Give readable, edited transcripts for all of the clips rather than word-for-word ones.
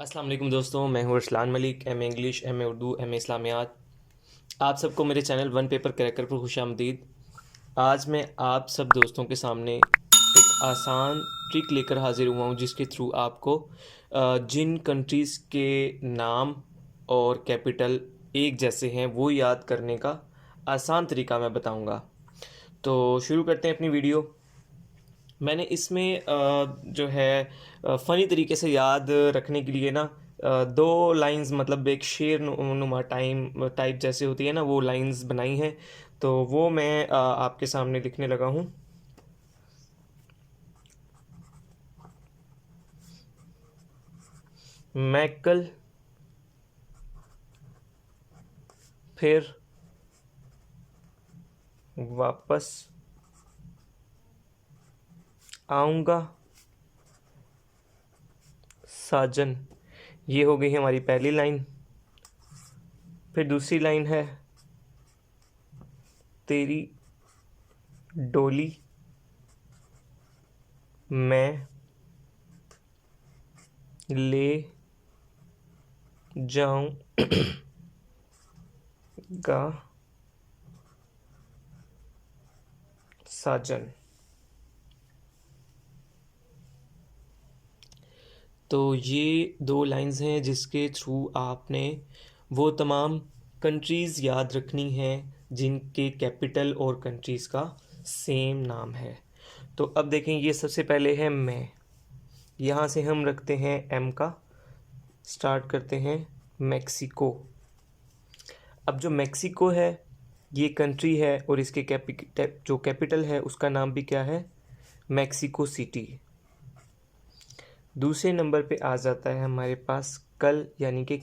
अस्सलाम वालेकुम दोस्तों, मैं हूँ Arsalan Malik, M A English, M A Urdu, M A इस्लामियात। आप सबको मेरे चैनल वन पेपर क्रैकर पर खुशामदीद। आज मैं आप सब दोस्तों के सामने एक आसान ट्रिक लेकर हाजिर हुआ हूँ जिसके थ्रू आपको जिन कंट्रीज़ के नाम और कैपिटल एक जैसे हैं वो याद करने का आसान तरीका मैं बताऊँगा। तो शुरू करते हैं अपनी वीडियो। मैंने इसमें जो है फ़नी तरीके से याद रखने के लिए ना दो लाइंस मतलब एक शेर नुमा टाइप जैसे होती है ना वो लाइंस बनाई हैं। तो वो मैं आपके सामने लिखने लगा हूँ। मैं कल फिर वापस आऊँगा साजन। ये हो गई हमारी पहली लाइन। फिर दूसरी लाइन है तेरी डोली मैं ले जाऊंगा साजन। तो ये दो लाइंस हैं जिसके थ्रू आपने वो तमाम कंट्रीज़ याद रखनी हैं जिनके कैपिटल और कंट्रीज़ का सेम नाम है। तो अब देखें, ये सबसे पहले है मैं। यहाँ से हम रखते हैं एम का, स्टार्ट करते हैं मैक्सिको। अब जो मैक्सिको है ये कंट्री है और इसके जो कैपिटल है उसका नाम भी क्या है, मैक्सिको सिटी। दूसरे नंबर पे आ जाता है हमारे पास कल यानी कि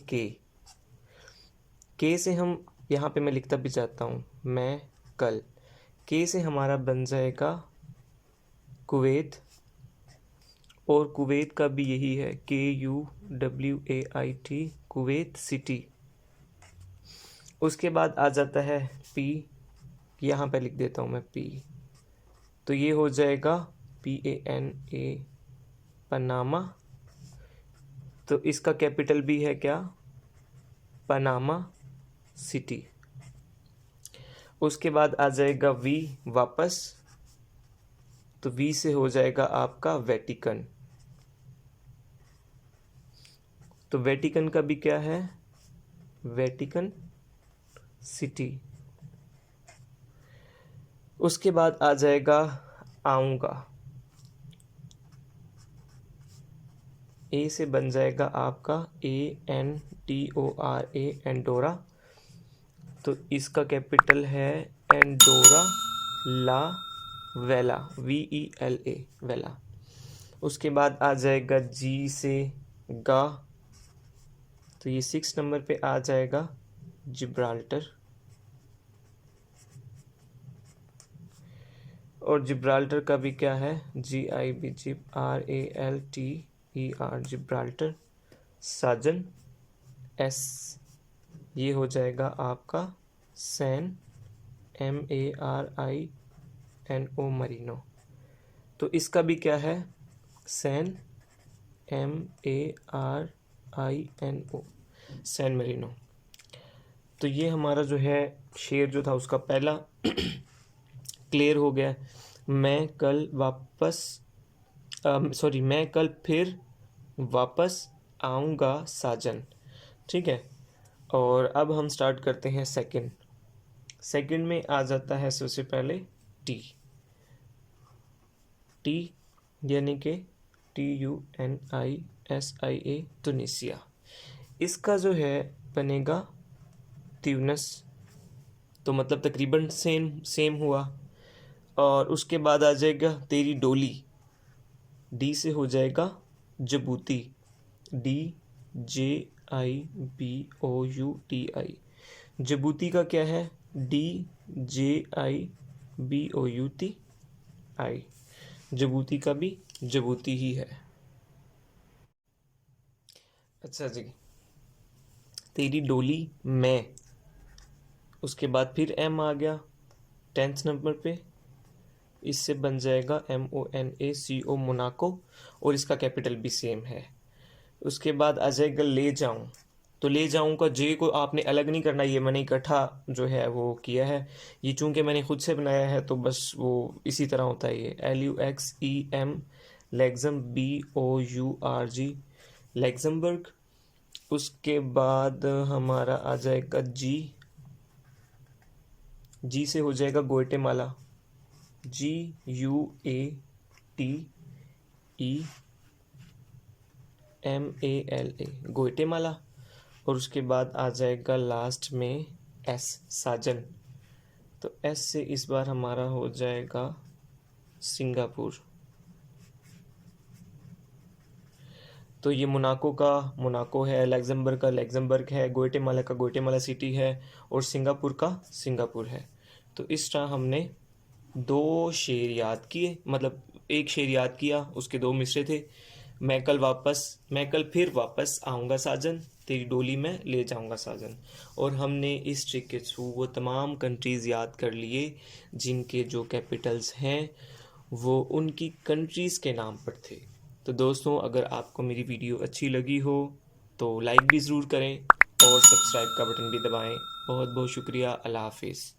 के से हम यहाँ पे मैं लिखता भी जाता हूँ मैं कल। के से हमारा बन जाएगा कुवैत, और कुवैत का भी यही है KUWAIT, कुवैत सिटी। उसके बाद आ जाता है पी, यहाँ पे लिख देता हूँ मैं पी। तो ये हो जाएगा PANA, पनामा। तो इसका कैपिटल भी है क्या, पनामा सिटी। उसके बाद आ जाएगा वी वापस। तो वी से हो जाएगा आपका वेटिकन। तो वेटिकन का भी क्या है, वेटिकन सिटी। उसके बाद आ जाएगा आऊँगा। ए से बन जाएगा आपका ANDORA, एंडोरा। तो इसका कैपिटल है एंडोरा ला वेला, VELA, वेला। उसके बाद आ जाएगा जी से गा। तो ये 6 नंबर पे आ जाएगा जिब्राल्टर। और जिब्राल्टर का भी क्या है, GIB, RALTER, जिब्राल्टर। साजन S, ये हो जाएगा आपका सैन, MARINO, मरीनो। तो इसका भी क्या है, सैन, MARINO, सैन मरीनो। तो ये हमारा जो है शेर जो था उसका पहला क्लियर हो गया। मैं कल फिर वापस आऊँगा साजन। ठीक है। और अब हम स्टार्ट करते हैं सेकंड में आ जाता है सबसे पहले टी यानी कि TUNISIA, तुनिसिया। इसका जो है बनेगा ट्यूनस। तो मतलब तकरीबन सेम हुआ। और उसके बाद आ जाएगा तेरी डोली, डी से हो जाएगा जबूती, DJIBOUTI। जबूती का क्या है, DJIBOUTI। जबूती का भी जबूती ही है। अच्छा जी, तेरी डोली मैं, उसके बाद फिर एम आ गया 10th नंबर पे। इससे बन जाएगा MONACO, मोनाको। और इसका कैपिटल भी सेम है। उसके बाद आ जाएगा ले जाऊं। तो ले जाऊं का जे को आपने अलग नहीं करना, ये मैंने इकट्ठा जो है वो किया है। ये चूंकि मैंने खुद से बनाया है तो बस वो इसी तरह होता है। ये LUXEM, लेग्जम, BOURG, लेग्जमबर्ग। उसके बाद हमारा आ जाएगा जी। जी से हो जाएगा ग्वाटेमाला, GUATEMALA, ग्वाटेमाला। और उसके बाद आ जाएगा लास्ट में S, साजन। तो S से इस बार हमारा हो जाएगा सिंगापुर। तो ये मोनाको का मोनाको है, लग्जमबर्ग का लग्जमबर्ग है, ग्वाटेमाला का ग्वाटेमाला सिटी है, और सिंगापुर का सिंगापुर है। तो इस तरह हमने 2 शेर याद किए, मतलब एक शेर याद किया, उसके 2 मिसरे थे। मैं कल फिर वापस आऊँगा साजन, तेरी डोली में ले जाऊँगा साजन। और हमने इस ट्रिक के थ्रू वो तमाम कंट्रीज़ याद कर लिए जिनके जो कैपिटल्स हैं वो उनकी कंट्रीज़ के नाम पर थे। तो दोस्तों, अगर आपको मेरी वीडियो अच्छी लगी हो तो लाइक भी ज़रूर करें और सब्सक्राइब का बटन भी दबाएं। बहुत बहुत शुक्रिया। अल्लाह हाफिज़।